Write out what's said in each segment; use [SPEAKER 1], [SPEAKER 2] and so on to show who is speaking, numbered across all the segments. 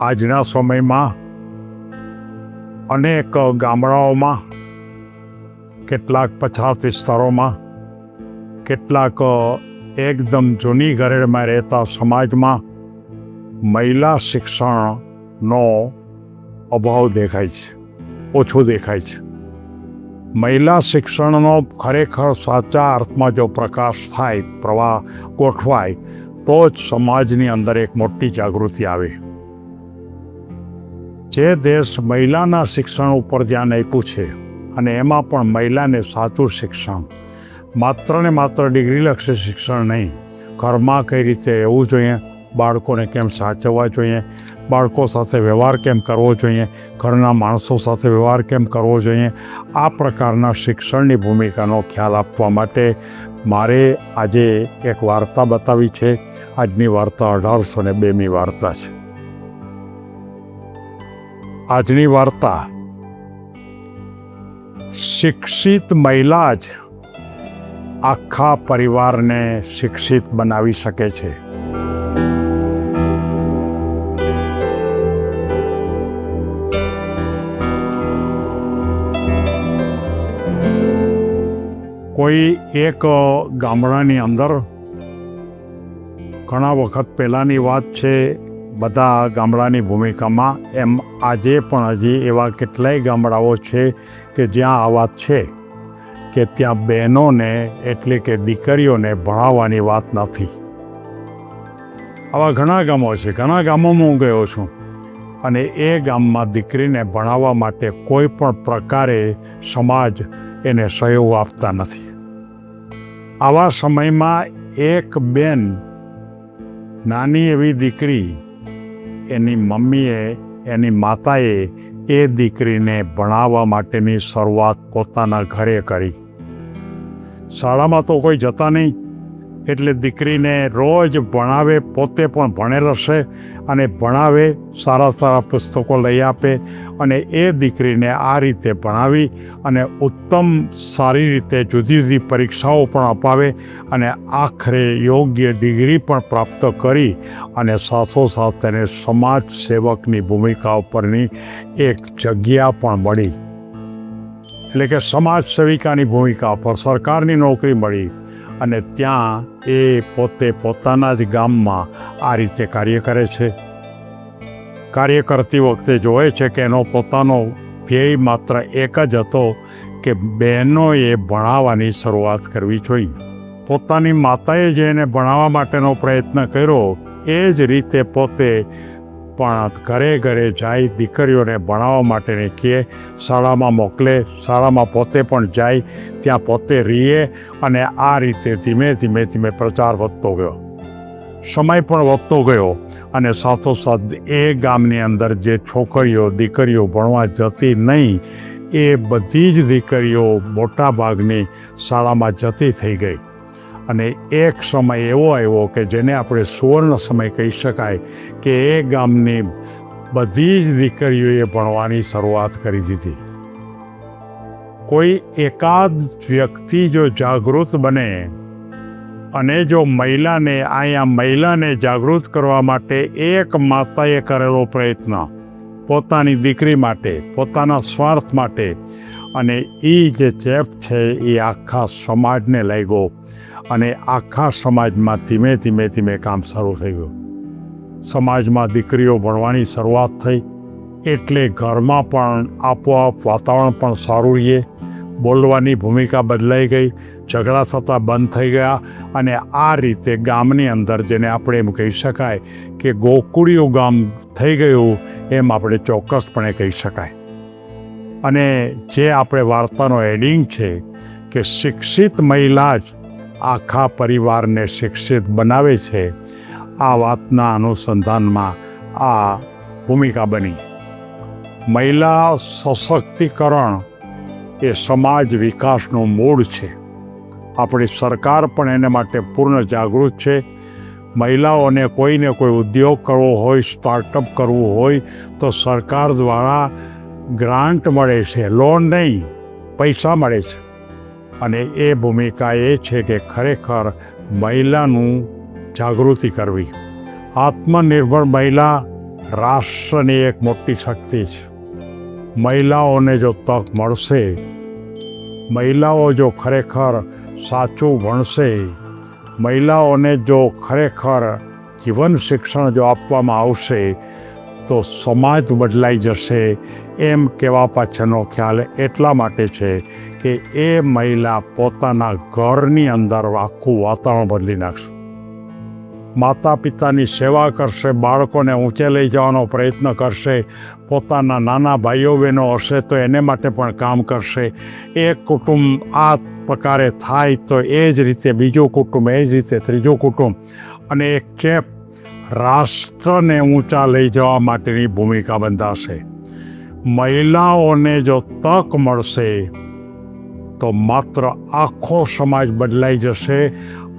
[SPEAKER 1] આજના સમયમાં અનેક ગામડાઓમાં, કેટલાક પછાત વિસ્તારોમાં, કેટલાક એકદમ જૂની ઘરેડમાં રહેતા સમાજમાં મહિલા શિક્ષણનો અભાવ દેખાય છે, ઓછું દેખાય છે. મહિલા શિક્ષણનો ખરેખર સાચા અર્થમાં જો પ્રકાશ થાય, પ્રવાહ ગોઠવાય, તો જ સમાજની અંદર એક મોટી જાગૃતિ આવે. જે દેશ મહિલાના શિક્ષણ ઉપર ધ્યાન આપ્યું છે, અને એમાં પણ મહિલાને સાચું શિક્ષણ, માત્ર ને માત્ર ડિગ્રીલક્ષી શિક્ષણ નહીં, ઘરમાં કઈ રીતે રહેવું જોઈએ, બાળકોને કેમ સાચવવા જોઈએ, બાળકો સાથે વ્યવહાર કેમ કરવો જોઈએ, ઘરના માણસો સાથે વ્યવહાર કેમ કરવો જોઈએ, આ પ્રકારના શિક્ષણની ભૂમિકાનો ખ્યાલ આપવા માટે મારે આજે એક વાર્તા બતાવી છે. આજની વાર્તા 1802ની વાર્તા છે. આજની વાર્તા શિક્ષિત મહિલા જ આખા પરિવારને શિક્ષિત બનાવી શકે છે. કોઈ એક ગામડાની અંદર, ઘણા વખત પહેલાંની વાત છે, બધા ગામડાની ભૂમિકામાં, એમ આજે પણ હજી એવા કેટલાય ગામડાઓ છે કે જ્યાં આ વાત છે કે ત્યાં બહેનોને એટલે કે દીકરીઓને ભણાવવાની વાત નથી. આવા ઘણા ગામો છે. ઘણા ગામોમાં હું ગયો છું, અને એ ગામમાં દીકરીને ભણાવવા માટે કોઈ પણ પ્રકારે સમાજ એને સહયોગ આપતા નથી. આવા સમયમાં એક બેન, નાની એવી દીકરી, એની મમ્મીએ, એની માતાએ એ દીકરીને ભણાવવા માટેની શરૂઆત પોતાના ઘરે કરી. શાળામાં તો કોઈ જતા નહીં, એટલે દીકરીને રોજ ભણાવે, પોતે પણ ભણેલ હશે, અને ભણાવે, સારા સારા પુસ્તકો લઈ આપે, અને એ દીકરીને આ રીતે ભણાવી અને ઉત્તમ સારી રીતે જુદી જુદી પરીક્ષાઓ પણ અપાવે, અને આખરે યોગ્ય ડિગ્રી પણ પ્રાપ્ત કરી, અને સાથોસાથ તેને સમાજ સેવકની ભૂમિકા ઉપરની એક જગ્યા પણ મળી. એટલે કે સમાજ સેવિકાની ભૂમિકા પર સરકારની નોકરી મળી, અને ત્યાં એ પોતે પોતાના જ ગામમાં આ રીતે કાર્ય કરે છે. કાર્ય કરતી વખતે જોવે છે કે એનો પોતાનો ધ્યેય માત્ર એક જ હતો કે બહેનોએ ભણાવવાની શરૂઆત કરવી જોઈએ. પોતાની માતાએ જે એને ભણાવવા માટેનો પ્રયત્ન કર્યો, એ જ રીતે પોતે પણ ઘરે ઘરે જાય, દીકરીઓને ભણાવવા માટેની કહે, શાળામાં મોકલે, શાળામાં પોતે પણ જાય, ત્યાં પોતે રહીએ, અને આ રીતે ધીમે ધીમે ધીમે પ્રચાર વધતો ગયો. સમય પણ વધતો ગયો, અને સાથોસાથ એ ગામની અંદર જે છોકરીઓ, દીકરીઓ ભણવા જતી નહીં, એ બધી જ દીકરીઓ મોટા ભાગની શાળામાં જતી થઈ ગઈ. અને એક સમય એવો આવ્યો કે જેને આપણે સુવર્ણ સમય કહી શકાય, કે એ ગામની બધી જ દીકરીઓએ ભણવાની શરૂઆત કરી દીધી. કોઈ એકાદ વ્યક્તિ જો જાગૃત બને, અને જો મહિલાને જાગૃત કરવા માટે એક માતાએ કરેલો પ્રયત્ન, પોતાની દીકરી માટે, પોતાના સ્વાર્થ માટે, અને એ જે ચેપ છે એ આખા સમાજને લાગ્યો, અને આખા સમાજમાં ધીમે ધીમે ધીમે કામ શરૂ થઈ ગયું. સમાજમાં દીકરીઓ ભણવાની શરૂઆત થઈ, એટલે ઘરમાં પણ આપોઆપ વાતાવરણ પણ સારું રહીએ, બોલવાની ભૂમિકા બદલાઈ ગઈ, ઝઘડા થતા બંધ થઈ ગયા, અને આ રીતે ગામની અંદર, જેને આપણે એમ કહી શકાય કે ગોકુળિયું ગામ થઈ ગયું, એમ આપણે ચોક્કસપણે કહી શકાય. અને જે આપણે વાર્તાનો એન્ડિંગ છે કે શિક્ષિત મહિલા જ આખા પરિવારને શિક્ષિત બનાવે છે, આ વાતના અનુસંધાનમાં આ ભૂમિકા બની. મહિલા સશક્તિકરણ એ સમાજ વિકાસનું મૂળ છે. આપણી સરકાર પણ એને માટે પૂર્ણ જાગૃત છે. મહિલાઓને કોઈને કોઈ ઉદ્યોગ કરવો હોય, સ્ટાર્ટઅપ કરવું હોય, તો સરકાર દ્વારા ગ્રાન્ટ મળે છે, લોન નહીં, પૈસા મળે છે. અને એ ભૂમિકા એ છે કે ખરેખર મહિલાનું જાગૃતિ કરવી. આત્મનિર્ભર મહિલા રાષ્ટ્રની એક મોટી શક્તિ છે. મહિલાઓને જો તક મળશે, મહિલાઓ જો ખરેખર સાચું ભણશે, મહિલાઓને જો ખરેખર જીવન શિક્ષણ જો આપવામાં આવશે તો સમાજ બદલાઈ જશે. એમ કહેવા પાછળનો ખ્યાલ એટલા માટે છે કે એ મહિલા પોતાના ઘરની અંદર આખું વાતાવરણ બદલી નાખશે. માતા પિતાની સેવા કરશે, બાળકોને ઊંચે લઈ જવાનો પ્રયત્ન કરશે, પોતાના નાના ભાઈઓ બહેનો હશે તો એને માટે પણ કામ કરશે. એક કુટુંબ આ પ્રકારે થાય તો એ જ રીતે બીજું કુટુંબ, એ જ રીતે ત્રીજું કુટુંબ, અને એક ચેપ રાષ્ટ્રને ઊંચા લઈ જવા માટેની ભૂમિકા બંધાશે. મહિલાઓને જો તક મળશે તો માત્ર આખો સમાજ બદલાઈ જશે.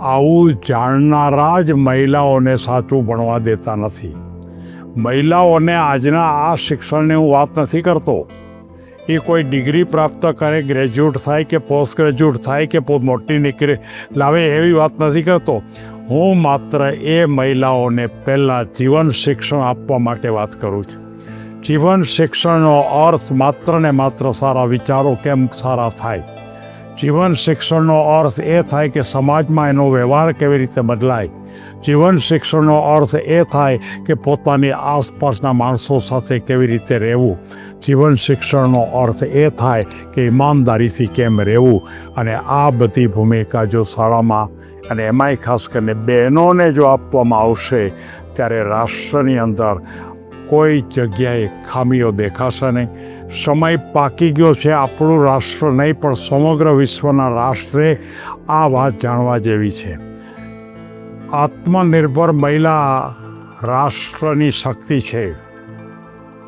[SPEAKER 1] આવું જાણનારા જ મહિલાઓને સાચું ભણવા દેતા નથી. મહિલાઓને આજના આ શિક્ષણની હું વાત નથી કરતો. એ કોઈ ડિગ્રી પ્રાપ્ત કરે, ગ્રેજ્યુએટ થાય કે પોસ્ટ ગ્રેજ્યુએટ થાય કે મોટી નોકરી લાવે એવી વાત નથી કરતો. હું માત્ર એ મહિલાઓને પહેલાં જીવન શિક્ષણ આપવા માટે વાત કરું છું. જીવન શિક્ષણનો અર્થ માત્ર ને માત્ર સારા વિચારો કેમ સારા થાય. જીવન શિક્ષણનો અર્થ એ થાય કે સમાજમાં એનો વ્યવહાર કેવી રીતે બદલાય. જીવન શિક્ષણનો અર્થ એ થાય કે પોતાની આસપાસના માણસો સાથે કેવી રીતે રહેવું. જીવન શિક્ષણનો અર્થ એ થાય કે ઈમાનદારીથી કેમ રહેવું. અને આ બધી ભૂમિકા જો શાળામાં અને એમાંય ખાસ કરીને બહેનોને જો આપવામાં આવશે ત્યારે રાષ્ટ્રની અંદર કોઈ જગ્યાએ ખામીઓ દેખાશે નહીં. સમય પાકી ગયો છે. આપણું રાષ્ટ્ર નહીં પણ સમગ્ર વિશ્વના રાષ્ટ્રે આ વાત જાણવા જેવી છે. આત્મનિર્ભર મહિલા રાષ્ટ્રની શક્તિ છે.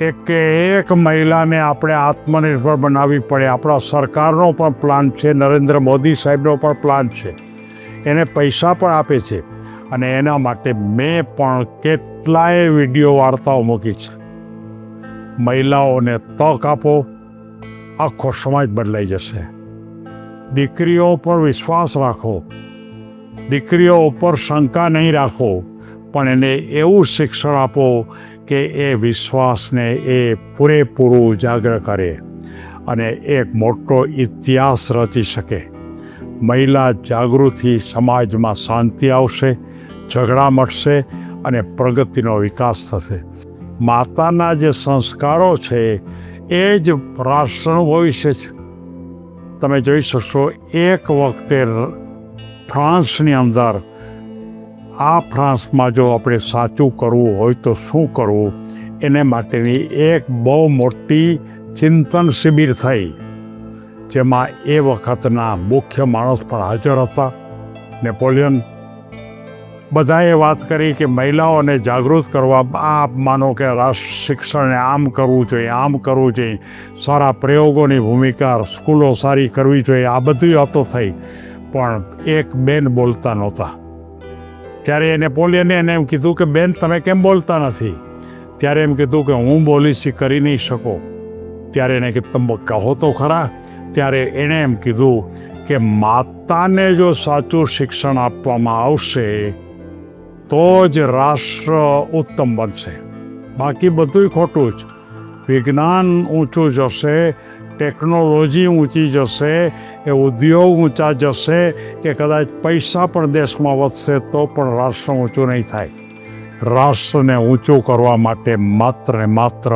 [SPEAKER 1] એક મહિલાને આપણે આત્મનિર્ભર બનાવવી પડે. આપણા સરકારનો પણ પ્લાન છે, નરેન્દ્ર મોદી સાહેબનો પણ પ્લાન છે. એને પૈસા પણ આપે છે અને એના માટે મેં પણ કેટલાય વિડીયો વાર્તાઓ મૂકી છે. મહિલાઓને તક આપો, આખો સમાજ બદલાઈ જશે. દીકરીઓ પર વિશ્વાસ રાખો, દીકરીઓ ઉપર શંકા નહીં રાખો, પણ એને એવું શિક્ષણ આપો કે એ વિશ્વાસને એ પૂરેપૂરું ઉજાગર કરે અને એક મોટો ઇતિહાસ રચી શકે. મહિલા જાગૃતિ સમાજમાં શાંતિ આવશે, ઝઘડા મટશે અને પ્રગતિનો વિકાસ થશે. માતાના જે સંસ્કારો છે એ જ રાષ્ટ્રનું ભવિષ્ય છે. તમે જોઈ શકશો એક વખતે ફ્રાન્સની અંદર, આ ફ્રાન્સમાં જો આપણે સાચું કરવું હોય તો શું કરવું એને માટેની એક બહુ મોટી ચિંતન શિબિર થઈ, જેમાં એ વખતના મુખ્ય માણસ પણ હાજર હતા, નેપોલિયન. બધાએ વાત કરી કે મહિલાઓને જાગૃત કરવા, આ માનો કે રાષ્ટ્ર શિક્ષણને આમ કરવું જોઈએ, આમ કરવું જોઈએ, સારા પ્રયોગોની ભૂમિકા, સ્કૂલો સારી કરવી જોઈએ. આ બધી વાતો થઈ, પણ એક બેન બોલતા નહોતા. ત્યારે નેપોલિયને એને એમ કીધું કે બેન તમે કેમ બોલતા નથી? ત્યારે એમ કીધું કે હું બોલીશ કરી નહીં શકો. ત્યારે એને કીધું તમે કહો તો ખરા. ત્યારે એણે એમ કીધું કે માતાને જો સાચું શિક્ષણ આપવામાં આવશે તો જ રાષ્ટ્ર ઉત્તમ બનશે. બાકી બધું ખોટું જ. વિજ્ઞાન ઊંચું જશે, ટેકનોલોજી ઊંચી જશે, એ ઉદ્યોગ ઊંચા જશે કે કદાચ પૈસા પણ દેશમાં વધશે તો પણ રાષ્ટ્ર ઊંચું નહીં થાય. રાષ્ટ્રને ઊંચું કરવા માટે માત્ર ને માત્ર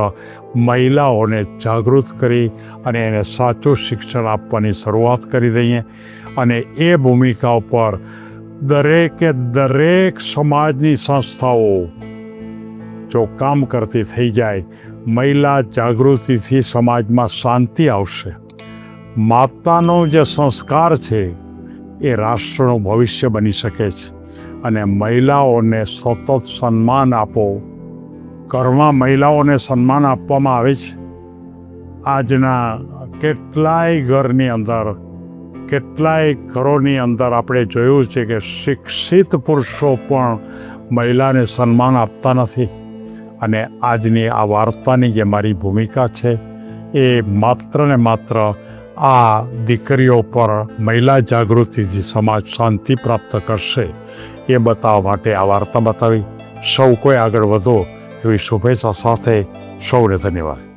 [SPEAKER 1] મહિલાઓને જાગૃત કરી અને એને સાચું શિક્ષણ આપવાની શરૂઆત કરી દઈએ. અને એ ભૂમિકા ઉપર દરેક સમાજની સંસ્થાઓ જો કામ કરતી થઈ જાય, મહિલા જાગૃતિથી સમાજમાં શાંતિ આવશે. માતાનો જે સંસ્કાર છે એ રાષ્ટ્રનું ભવિષ્ય બની શકે છે. અને મહિલાઓને સતત સન્માન આપો. ઘરમાં મહિલાઓને સન્માન આપવામાં આવે છે. આજના કેટલાય ઘરની અંદર, કેટલાય ઘરોની અંદર આપણે જોયું છે કે શિક્ષિત પુરુષો પણ મહિલાને સન્માન આપતા નથી. અને આજની આ વાર્તાની જે મારી ભૂમિકા છે એ માત્ર ને માત્ર આ દીકરીઓ પર મહિલા જાગૃતિથી સમાજ શાંતિ પ્રાપ્ત કરશે એ બતાવવા માટે આ વાર્તા બતાવી. સૌ કોઈ આગળ વધો, એવી શુભેચ્છા સાથે સૌને ધન્યવાદ.